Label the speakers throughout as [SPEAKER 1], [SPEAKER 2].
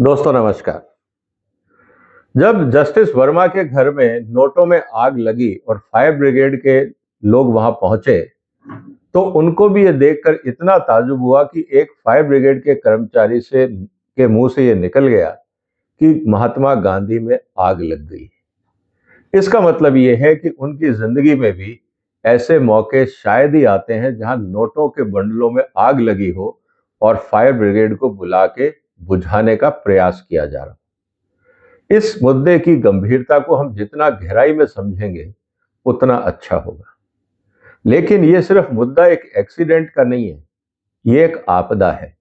[SPEAKER 1] दोस्तों नमस्कार। जब जस्टिस वर्मा के घर में नोटों में आग लगी और फायर ब्रिगेड के लोग वहां पहुंचे तो उनको भी ये देखकर इतना ताज्जुब हुआ कि एक फायर ब्रिगेड के कर्मचारी से के मुंह से ये निकल गया कि महात्मा गांधी में आग लग गई। इसका मतलब ये है कि उनकी जिंदगी में भी ऐसे मौके शायद ही आते हैं जहां नोटों के बंडलों में आग लगी हो और फायर ब्रिगेड को बुला के बुझाने का प्रयास किया जा रहा। इस मुद्दे की गंभीरता को हम जितना गहराई में समझेंगे उतना अच्छा होगा। लेकिन यह सिर्फ मुद्दा एक एक्सीडेंट का नहीं है, यह एक आपदा है।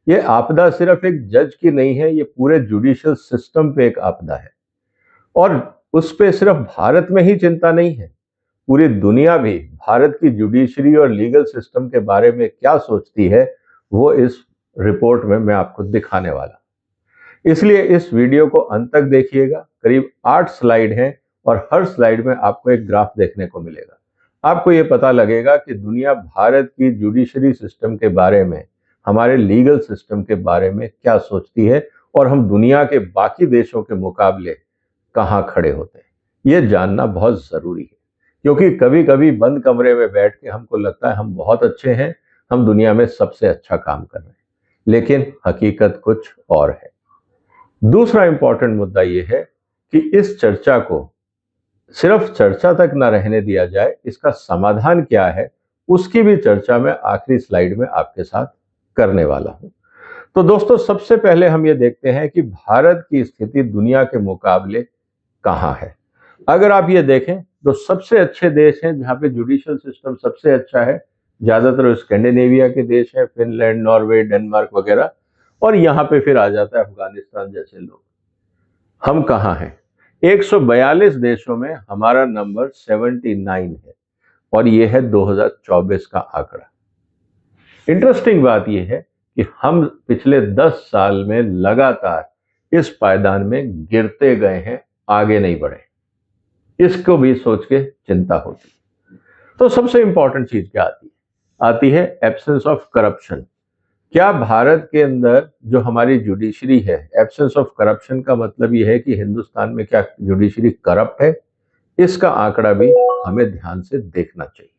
[SPEAKER 1] यह आपदा सिर्फ एक जज की नहीं है, यह पूरे जुडिशियल सिस्टम पे एक आपदा है। और उस पे सिर्फ भारत में ही चिंता नहीं है, पूरी दुनिया भी भारत की जुडिशरी और लीगल सिस्टम के बारे में क्या सोचती है वो इस रिपोर्ट में मैं आपको दिखाने वाला। इसलिए इस वीडियो को अंत तक देखिएगा। करीब 8 स्लाइड हैं और हर स्लाइड में आपको एक ग्राफ देखने को मिलेगा। आपको यह पता लगेगा कि दुनिया भारत की जुडिशरी सिस्टम के बारे में, हमारे लीगल सिस्टम के बारे में क्या सोचती है और हम दुनिया के बाकी देशों के मुकाबले कहां खड़े होते हैं। यह जानना बहुत जरूरी है, क्योंकि कभी कभी बंद कमरे में बैठ के हमको लगता है हम बहुत अच्छे हैं, हम दुनिया में सबसे अच्छा काम कर रहे हैं, लेकिन हकीकत कुछ और है। दूसरा इंपॉर्टेंट मुद्दा यह है कि इस चर्चा को सिर्फ चर्चा तक ना रहने दिया जाए, इसका समाधान क्या है उसकी भी चर्चा मैं आखिरी स्लाइड में आपके साथ करने वाला हूं। तो दोस्तों, सबसे पहले हम ये देखते हैं कि भारत की स्थिति दुनिया के मुकाबले कहां है। अगर आप ये देखें तो सबसे अच्छे देश हैं जहां पे जुडिशियल सिस्टम सबसे अच्छा है, ज्यादातर स्कैंडिनेविया के देश हैं, फिनलैंड, नॉर्वे, डेनमार्क वगैरह। और यहां पे फिर आ जाता है अफगानिस्तान जैसे लोग। हम कहां हैं? 142 देशों में हमारा नंबर 79 है और यह है 2024 का आंकड़ा। इंटरेस्टिंग बात यह है कि हम पिछले 10 साल में लगातार इस पायदान में गिरते गए हैं, आगे नहीं बढ़े। इसको भी सोच के चिंता होती। तो सबसे इंपॉर्टेंट चीज क्या आती है एब्सेंस ऑफ करप्शन। क्या भारत के अंदर जो हमारी जुडिशरी है, एब्सेंस ऑफ करप्शन का मतलब यह है कि हिंदुस्तान में क्या जुडिशरी करप्ट है? इसका आंकड़ा भी हमें ध्यान से देखना चाहिए।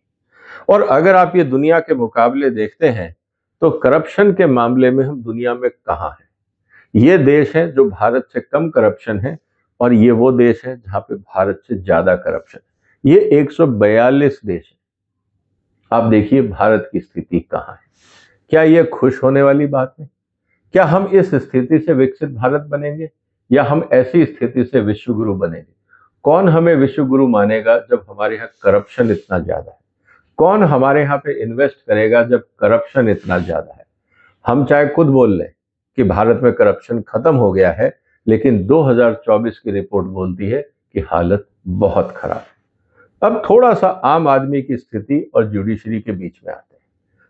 [SPEAKER 1] और अगर आप ये दुनिया के मुकाबले देखते हैं तो करप्शन के मामले में हम दुनिया में कहां हैं? ये देश है जो भारत से कम करप्शन है और ये वो देश है जहां पे भारत से ज्यादा करप्शन है। ये 142 देश है। आप देखिए भारत की स्थिति कहां है। क्या यह खुश होने वाली बात है? क्या हम इस स्थिति से विकसित भारत बनेंगे या हम ऐसी स्थिति से विश्व गुरु बनेंगे? कौन हमें विश्व गुरु मानेगा जब हमारे यहाँ करप्शन इतना ज्यादा है? कौन हमारे यहाँ पे इन्वेस्ट करेगा जब करप्शन इतना ज्यादा है? हम चाहे खुद बोल लें कि भारत में करप्शन खत्म हो गया है, लेकिन 2024 की रिपोर्ट बोलती है कि हालत बहुत खराब है। अब थोड़ा सा आम आदमी की स्थिति और जुडिशरी के बीच में आते हैं।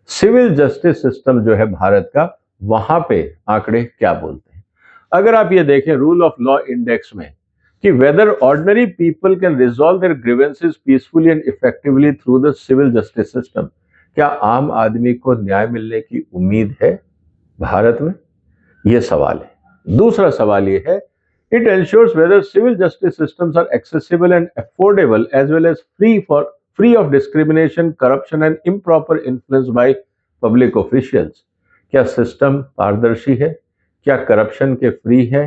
[SPEAKER 1] सिविल जस्टिस सिस्टम जो है भारत का, वहां पे आंकड़े क्या बोलते हैं? अगर आप ये देखें रूल ऑफ लॉ इंडेक्स में कि whether ordinary people can resolve their grievances peacefully and effectively through the civil justice system, क्या आम आदमी को न्याय मिलने की उम्मीद है भारत में? यह सवाल है। दूसरा सवाल यह है, it ensures whether civil justice systems are accessible and affordable as well as free of discrimination, corruption and improper influence by public officials। क्या सिस्टम पारदर्शी है? क्या करप्शन के फ्री है?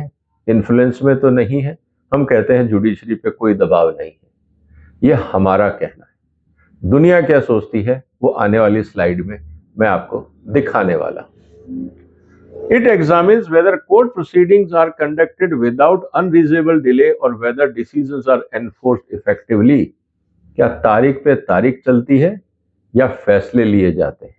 [SPEAKER 1] इन्फ्लुएंस में तो नहीं है। हम कहते हैं जुडिशरी पे कोई दबाव नहीं है। यह हमारा कहना है। दुनिया क्या सोचती है वो आने वाली स्लाइड में मैं आपको दिखाने वाला। It examines whether court proceedings are conducted without unreasonable delay or whether decisions are enforced effectively। क्या तारीख पे तारीख चलती है या फैसले लिए जाते हैं?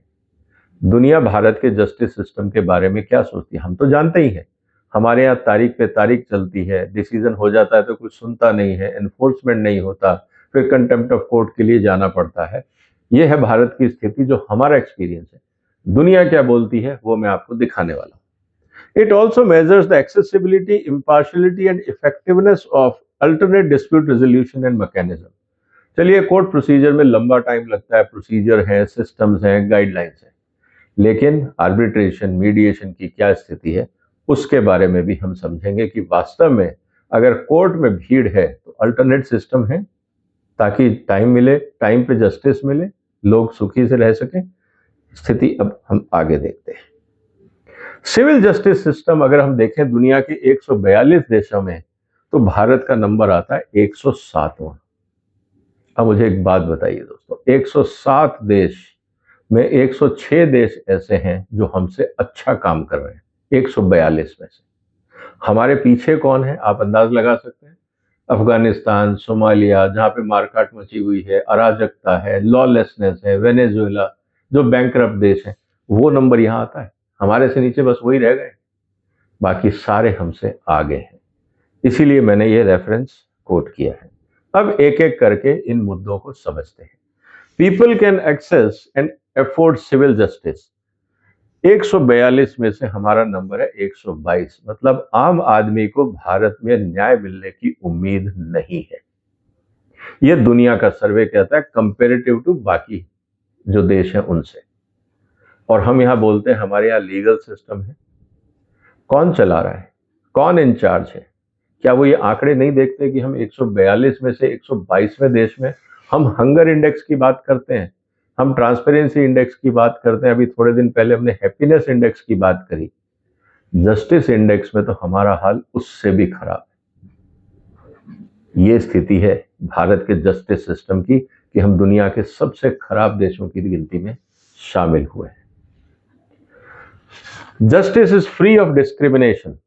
[SPEAKER 1] दुनिया भारत के जस्टिस सिस्टम के बारे में क्या सोचती है हम तो जानते ही हैं। हमारे यहाँ तारीख पे तारीख चलती है, डिसीजन हो जाता है तो कुछ सुनता नहीं है, एनफोर्समेंट नहीं होता, फिर कंटेम्प्ट ऑफ कोर्ट के लिए जाना पड़ता है। यह है भारत की स्थिति, जो हमारा एक्सपीरियंस है। दुनिया क्या बोलती है वो मैं आपको दिखाने वाला हूँ। It also measures the accessibility, impartiality and effectiveness of alternate dispute resolution and mechanism. चलिए, कोर्ट प्रोसीजर में लंबा टाइम लगता है, प्रोसीजर है, सिस्टम्स हैं, गाइडलाइंस हैं, लेकिन आर्बिट्रेशन, मीडिएशन की क्या स्थिति है उसके बारे में भी हम समझेंगे कि वास्तव में अगर कोर्ट में भीड़ है तो अल्टरनेट सिस्टम है, ताकि टाइम मिले, टाइम पे जस्टिस मिले, लोग सुखी से रह सकें। स्थिति अब हम आगे देखते हैं। सिविल जस्टिस सिस्टम अगर हम देखें दुनिया के 142 देशों में, तो भारत का नंबर आता है 107वां। अब मुझे एक बात बताइए दोस्तों, 107 देश में 106 देश ऐसे हैं जो हमसे अच्छा काम कर रहे हैं 142 में से। हमारे पीछे कौन है आप अंदाज लगा सकते हैं? अफगानिस्तान, सोमालिया, जहां पे मारकाट मची हुई है, अराजकता है, लॉलेसनेस है, वेनेजुएला, जो बैंकरप्ट देश है, वो नंबर यहां आता है। हमारे से नीचे बस वही रह गए, बाकी सारे हमसे आगे हैं। इसीलिए मैंने ये रेफरेंस कोट किया है। अब एक एक करके इन मुद्दों को समझते हैं। People can access and afford civil justice, 142 में से हमारा नंबर है 122, मतलब आम आदमी को भारत में न्याय मिलने की उम्मीद नहीं है। यह दुनिया का सर्वे कहता है कंपेरेटिव टू बाकी जो देश हैं उनसे। और हम यहां बोलते हैं हमारे यहां लीगल सिस्टम है। कौन चला रहा है, कौन इंचार्ज है? क्या वो ये आंकड़े नहीं देखते कि हम 142 में से 122वें देश में? हम हंगर इंडेक्स की बात करते हैं, हम ट्रांसपेरेंसी इंडेक्स की बात करते हैं, अभी थोड़े दिन पहले हमने हैप्पीनेस इंडेक्स की बात करी। जस्टिस इंडेक्स में तो हमारा हाल उससे भी खराब है। ये स्थिति है भारत के जस्टिस सिस्टम की कि हम दुनिया के सबसे खराब देशों की गिनती में शामिल हुए हैं। Justice is free of discrimination,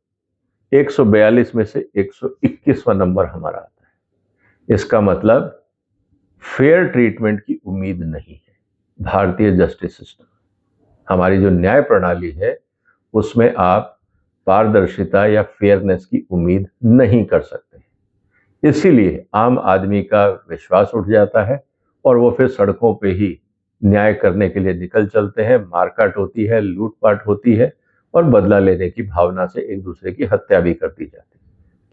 [SPEAKER 1] 142 में से 121वां नंबर हमारा आता है। इसका मतलब फेयर ट्रीटमेंट की उम्मीद नहीं है। भारतीय जस्टिस सिस्टम, हमारी जो न्याय प्रणाली है, उसमें आप पारदर्शिता या फेयरनेस की उम्मीद नहीं कर सकते। इसीलिए आम आदमी का विश्वास उठ जाता है और वो फिर सड़कों पे ही न्याय करने के लिए निकल चलते हैं। मारकाट होती है, लूटपाट होती है और बदला लेने की भावना से एक दूसरे की हत्या भी कर दी जाती है।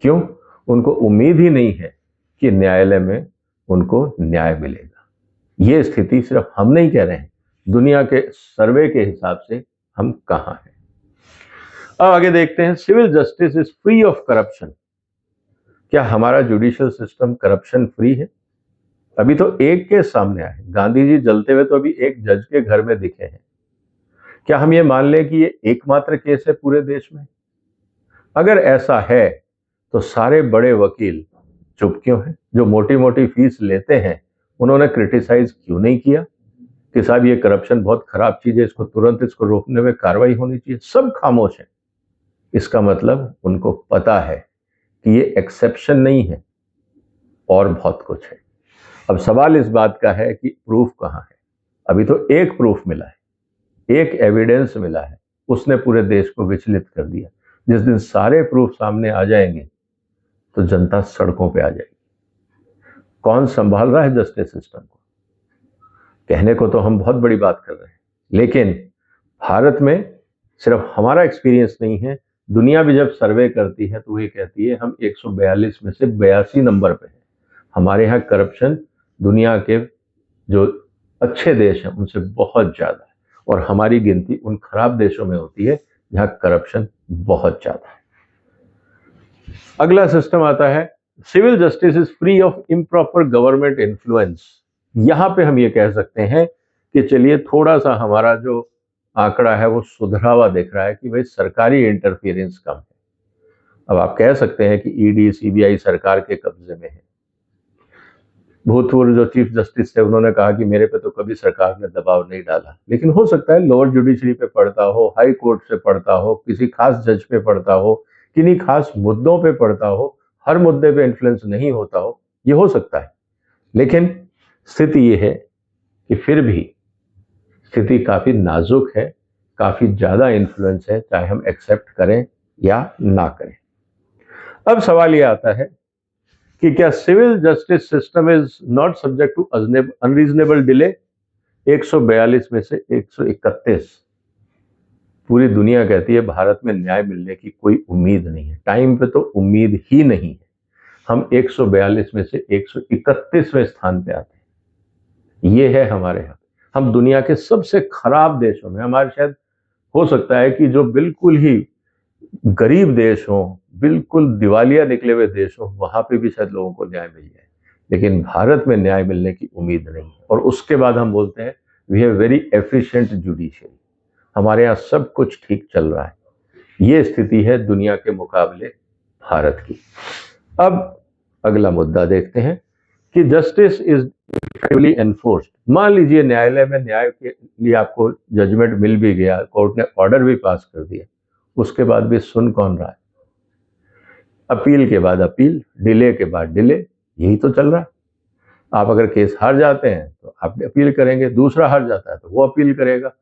[SPEAKER 1] क्यों? उनको उम्मीद ही नहीं है कि न्यायालय में उनको न्याय मिलेगा। ये स्थिति सिर्फ हम नहीं कह रहे हैं, दुनिया के सर्वे के हिसाब से हम कहां हैं। अब आगे देखते हैं, civil justice is free of corruption. क्या हमारा जुडिशियल सिस्टम करप्शन फ्री है? अभी तो एक केस सामने आए, गांधी जी जलते हुए तो अभी एक जज के घर में दिखे हैं। क्या हम ये मान लें कि ये एकमात्र केस है पूरे देश में? अगर ऐसा है तो सारे बड़े वकील चुप क्यों हैं? जो मोटी मोटी फीस लेते हैं उन्होंने क्रिटिसाइज क्यों नहीं किया कि साहब ये करप्शन बहुत खराब चीज है, इसको तुरंत इसको रोकने में कार्रवाई होनी चाहिए? सब खामोश है। इसका मतलब उनको पता है कि ये एक्सेप्शन नहीं है और बहुत कुछ है। अब सवाल इस बात का है कि प्रूफ कहां है? अभी तो एक प्रूफ मिला है, एक एविडेंस मिला है, उसने पूरे देश को विचलित कर दिया। जिस दिन सारे प्रूफ सामने आ जाएंगे तो जनता सड़कों पे आ जाएगी। कौन संभाल रहा है जस्टिस सिस्टम को? कहने को तो हम बहुत बड़ी बात कर रहे हैं, लेकिन भारत में सिर्फ हमारा एक्सपीरियंस नहीं है, दुनिया भी जब सर्वे करती है तो ये कहती है हम 142 में से 82 नंबर पे हैं। हमारे यहाँ करप्शन दुनिया के जो अच्छे देश हैं उनसे बहुत ज्यादा है, और हमारी गिनती उन खराब देशों में होती है जहां करप्शन बहुत ज्यादा है। अगला सिस्टम आता है, civil justice is free of improper government influence. यहां पे हम ये कह सकते हैं कि चलिए थोड़ा सा हमारा जो आंकड़ा है वो सुधरा हुआ दिख रहा है कि भाई सरकारी इंटरफियरेंस कम है। अब आप कह सकते हैं कि ईडी सीबीआई सरकार के कब्जे में है। भूतपूर्व जो चीफ जस्टिस थे उन्होंने कहा कि मेरे पे तो कभी सरकार ने दबाव नहीं डाला, लेकिन हो सकता है लोअर जुडिशरी पे पड़ता हो, हाई कोर्ट से पड़ता हो, किसी खास जज पे पड़ता हो, किन्हीं खास मुद्दों पे पड़ता हो, हर मुद्दे पे इन्फ्लुएंस नहीं होता हो, ये हो सकता है। लेकिन स्थिति ये है कि फिर भी स्थिति काफी नाजुक है, काफी ज्यादा इन्फ्लुएंस है, चाहे हम एक्सेप्ट करें या ना करें। अब सवाल ये आता है कि क्या civil justice system is not subject to unreasonable delay? 142 में से 131, पूरी दुनिया कहती है भारत में न्याय मिलने की कोई उम्मीद नहीं है, टाइम पे तो उम्मीद ही नहीं है। हम 142 में से 131वें स्थान पे आते हैं। ये है हमारे यहाँ। हम दुनिया के सबसे खराब देशों में, हमारे शायद हो सकता है कि जो बिल्कुल ही गरीब देश हो, बिल्कुल दिवालिया निकले हुए देश हो, वहां पे भी शायद लोगों को न्याय मिल जाए, लेकिन भारत में न्याय मिलने की उम्मीद नहीं है। और उसके बाद हम बोलते हैं we have very efficient judiciary, हमारे यहाँ सब कुछ ठीक चल रहा है। ये स्थिति है दुनिया के मुकाबले भारत की। अब अगला मुद्दा देखते हैं कि जस्टिस इज इफेक्टिवली एनफोर्स्ड। मान लीजिए न्यायालय में न्याय के लिए आपको जजमेंट मिल भी गया, कोर्ट ने ऑर्डर भी पास कर दिया, उसके बाद भी सुन कौन रहा है? अपील के बाद अपील, डिले के बाद डिले, यही तो चल रहा है। आप अगर केस हार जाते हैं तो आप अपील करेंगे, दूसरा हार जाता है तो वो अपील करेगा।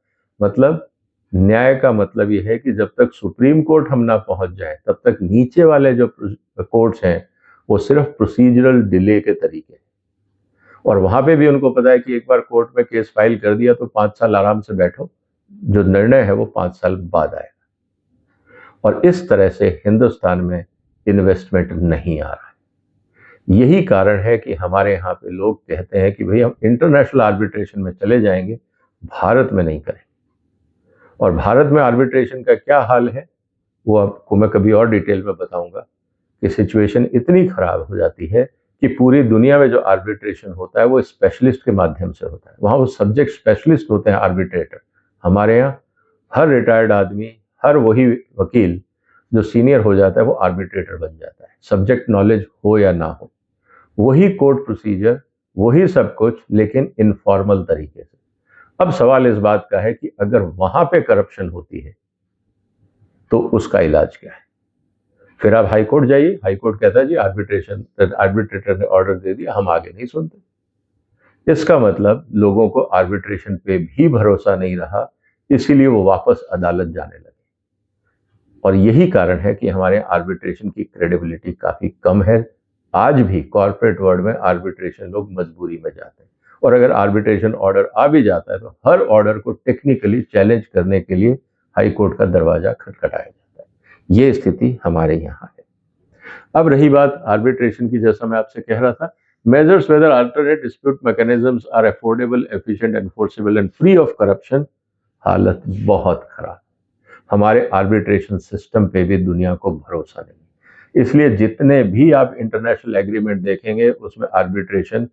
[SPEAKER 1] मतलब न्याय का मतलब ये है कि जब तक सुप्रीम कोर्ट हम ना पहुंच जाए तब तक नीचे वाले जो कोर्ट्स हैं वो सिर्फ प्रोसीजरल डिले के तरीके हैं। और वहां पे भी उनको पता है कि एक बार कोर्ट में केस फाइल कर दिया तो 5 साल आराम से बैठो, जो निर्णय है वो 5 साल बाद आएगा। और इस तरह से हिंदुस्तान में इन्वेस्टमेंट नहीं आ रहा है। यही कारण है कि हमारे यहाँ पे लोग कहते हैं कि भाई हम इंटरनेशनल आर्बिट्रेशन में चले जाएंगे, भारत में नहीं करेंगे। और भारत में आर्बिट्रेशन का क्या हाल है वो आपको मैं कभी और डिटेल में बताऊंगा कि सिचुएशन इतनी खराब हो जाती है कि पूरी दुनिया में जो आर्बिट्रेशन होता है वो स्पेशलिस्ट के माध्यम से होता है, वहां वो सब्जेक्ट स्पेशलिस्ट होते हैं आर्बिट्रेटर। हमारे यहाँ हर रिटायर्ड आदमी, हर वही वकील जो सीनियर हो जाता है वो आर्बिट्रेटर बन जाता है, सब्जेक्ट नॉलेज हो या ना हो, वही कोर्ट प्रोसीजर, वही सब कुछ, लेकिन इनफॉर्मल तरीके से। अब सवाल इस बात का है कि अगर वहां पे करप्शन होती है तो उसका इलाज क्या है? फिर आप हाई कोर्ट जाइए, हाई कोर्ट कहता है जी आर्बिट्रेटर ने ऑर्डर दे दिया, हम आगे नहीं सुनते। इसका मतलब लोगों को आर्बिट्रेशन पे भी भरोसा नहीं रहा, इसीलिए वो वापस अदालत जाने लगे। और यही कारण है कि हमारे आर्बिट्रेशन की क्रेडिबिलिटी काफी कम है। आज भी कॉर्पोरेट वर्ल्ड में आर्बिट्रेशन लोग मजबूरी में जाते हैं, और अगर आर्बिट्रेशन ऑर्डर आ भी जाता है तो हर ऑर्डर को टेक्निकली चैलेंज करने के लिए हाई कोर्ट का दरवाजा खटखटाया जाता है। ये स्थिति हमारे यहाँ है। अब रही बात आर्बिट्रेशन की, जैसा मैं आपसे कह रहा था, measures whether alternate dispute mechanisms are affordable, efficient, enforceable and free of corruption. हालत बहुत खराब। हमारे आर्बिट्रेशन सिस्टम पे भी दुनिया को भरोसा नहीं, इसलिए जितने भी आप इंटरनेशनल एग्रीमेंट देखेंगे उसमें आर्बिट्रेशन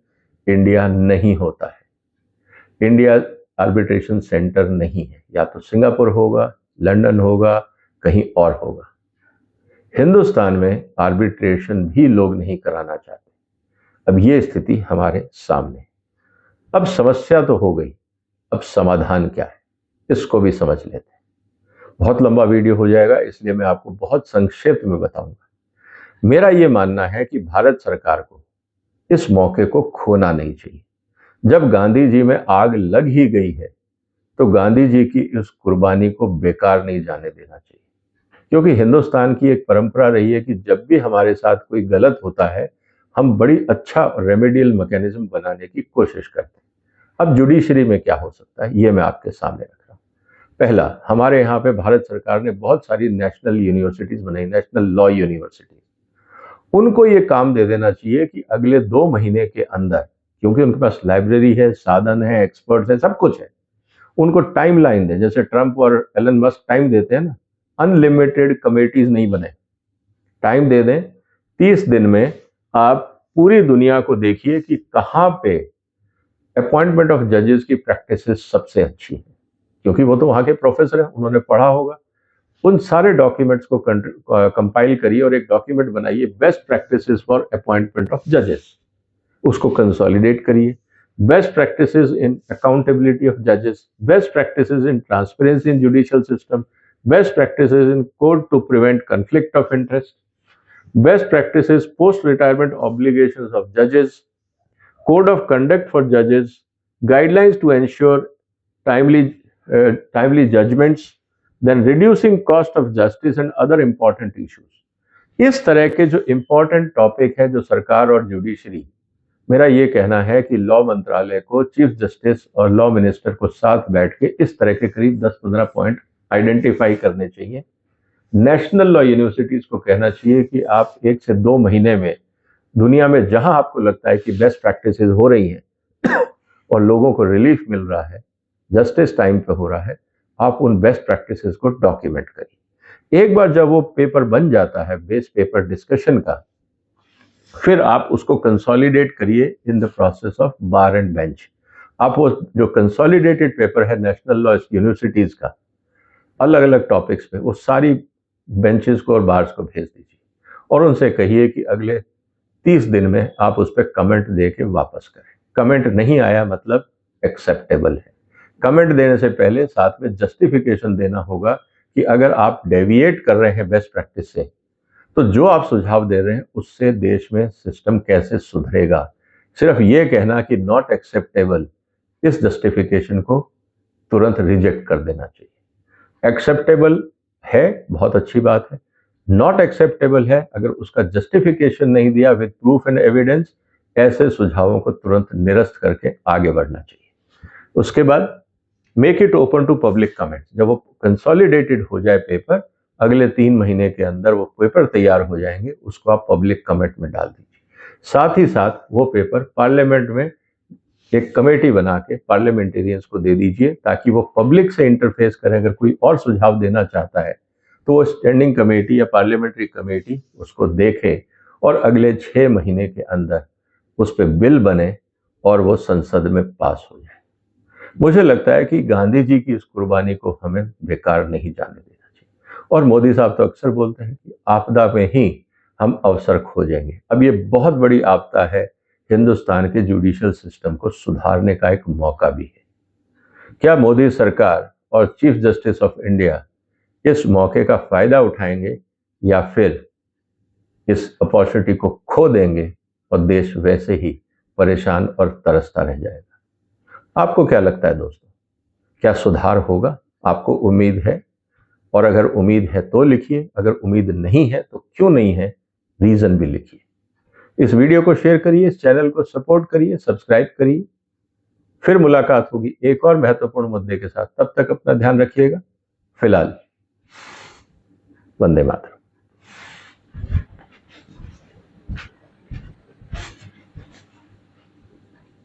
[SPEAKER 1] इंडिया नहीं होता है। इंडिया आर्बिट्रेशन सेंटर नहीं है, या तो सिंगापुर होगा, लंदन होगा, कहीं और होगा। हिंदुस्तान में आर्बिट्रेशन भी लोग नहीं कराना चाहते। अब ये स्थिति हमारे सामने। अब समस्या तो हो गई, अब समाधान क्या है इसको भी समझ लेते हैं। बहुत लंबा वीडियो हो जाएगा, इसलिए मैं आपको बहुत संक्षेप में बताऊंगा। मेरा यह मानना है कि भारत सरकार को इस मौके को खोना नहीं चाहिए। जब गांधी जी में आग लग ही गई है तो गांधी जी की इस कुर्बानी को बेकार नहीं जाने देना चाहिए, क्योंकि हिंदुस्तान की एक परंपरा रही है कि जब भी हमारे साथ कोई गलत होता है हम बड़ी अच्छा रेमेडियल मैकेनिज्म बनाने की कोशिश करते हैं। अब जुडिशरी में क्या हो सकता है ये मैं आपके सामने रख रहा हूं। पहला, हमारे यहाँ पे भारत सरकार ने बहुत सारी नेशनल यूनिवर्सिटीज बनाई, नेशनल लॉ यूनिवर्सिटी। उनको ये काम दे देना चाहिए कि अगले 2 महीने के अंदर, क्योंकि उनके पास लाइब्रेरी है, साधन है, एक्सपर्ट्स है, सब कुछ है, उनको टाइम लाइन दें, जैसे ट्रंप और एलन मस्क टाइम देते हैं ना, अनलिमिटेड कमेटीज नहीं बने, टाइम दे दें। 30 दिन में आप पूरी दुनिया को देखिए कि कहां पे अपॉइंटमेंट ऑफ जजेस की प्रैक्टिस सबसे अच्छी है, क्योंकि वो तो वहां के प्रोफेसर हैं, उन्होंने पढ़ा होगा। उन सारे डॉक्यूमेंट्स को कंपाइल करिए और एक डॉक्यूमेंट बनाइए, best practices for appointment of जजेस, उसको कंसोलिडेट करिए। Best practices in accountability of जजेस, best practices in transparency in judicial system, best practices in court to prevent conflict of interest, best practices post retirement obligations of judges, code of conduct for judges, guidelines to ensure timely judgments, then reducing cost of justice and other important issues। इस तरह के जो important topic है जो सरकार और judiciary, मेरा ये कहना है कि लॉ मंत्रालय को, चीफ जस्टिस और लॉ मिनिस्टर को साथ बैठ के इस तरह के करीब 10-15 पॉइंट आइडेंटिफाई करने चाहिए। नेशनल लॉ यूनिवर्सिटीज को कहना चाहिए कि आप 1 से 2 महीने में दुनिया में जहां आपको लगता है कि बेस्ट प्रैक्टिसेस हो रही हैं और लोगों को रिलीफ मिल रहा है, जस्टिस टाइम पे हो रहा है, आप उन बेस्ट प्रैक्टिसेस को डॉक्यूमेंट करिए। एक बार जब वो पेपर बन जाता है बेस पेपर डिस्कशन का, फिर आप उसको कंसोलिडेट करिए in the process of bar and bench. आप वो जो कंसोलिडेटेड पेपर है नेशनल लॉ यूनिवर्सिटीज का, अलग अलग टॉपिक्स पे, वो सारी बेंचेस को और बार्स को भेज दीजिए और उनसे कहिए कि अगले 30 दिन में आप उस पर कमेंट दे के वापस करें। कमेंट नहीं आया मतलब एक्सेप्टेबल है। कमेंट देने से पहले साथ में जस्टिफिकेशन देना होगा कि अगर आप डेविएट कर रहे हैं बेस्ट प्रैक्टिस से, तो जो आप सुझाव दे रहे हैं उससे देश में सिस्टम कैसे सुधरेगा। सिर्फ ये कहना कि नॉट एक्सेप्टेबल, इस जस्टिफिकेशन को तुरंत रिजेक्ट कर देना चाहिए। एक्सेप्टेबल है, बहुत अच्छी बात है। नॉट एक्सेप्टेबल है, अगर उसका जस्टिफिकेशन नहीं दिया विद प्रूफ एंड एविडेंस, ऐसे सुझावों को तुरंत निरस्त करके आगे बढ़ना चाहिए। उसके बाद make it open to public comment. जब वो कंसोलिडेटेड हो जाए पेपर, अगले 3 महीने के अंदर वो पेपर तैयार हो जाएंगे, उसको आप पब्लिक कमेंट में डाल दीजिए। साथ ही साथ वो पेपर पार्लियामेंट में एक कमेटी बना के पार्लियामेंटेरियंस को दे दीजिए, ताकि वो पब्लिक से इंटरफेस करें। अगर कोई और सुझाव देना चाहता है तो वो स्टैंडिंग कमेटी या पार्लियामेंट्री कमेटी उसको देखे और अगले 6 महीने के अंदर उस पर बिल बने और वो संसद में पास हो जाए। मुझे लगता है कि गांधी जी की इस कुर्बानी को हमें बेकार नहीं जाने देना चाहिए। और मोदी साहब तो अक्सर बोलते हैं कि आपदा में ही हम अवसर खोजेंगे। अब ये बहुत बड़ी आपदा है, हिंदुस्तान के जुडिशियल सिस्टम को सुधारने का एक मौका भी है। क्या मोदी सरकार और चीफ जस्टिस ऑफ इंडिया इस मौके का फायदा उठाएंगे या फिर इस अपॉर्चुनिटी को खो देंगे और देश वैसे ही परेशान और तरसता रह जाएगा? आपको क्या लगता है दोस्तों? क्या सुधार होगा? आपको उम्मीद है? और अगर उम्मीद है तो लिखिए, अगर उम्मीद नहीं है तो क्यों नहीं है, रीजन भी लिखिए। इस वीडियो को शेयर करिए, इस चैनल को सपोर्ट करिए, सब्सक्राइब करिए। फिर मुलाकात होगी एक और महत्वपूर्ण मुद्दे के साथ। तब तक अपना ध्यान रखिएगा। फिलहाल वंदे मातरम।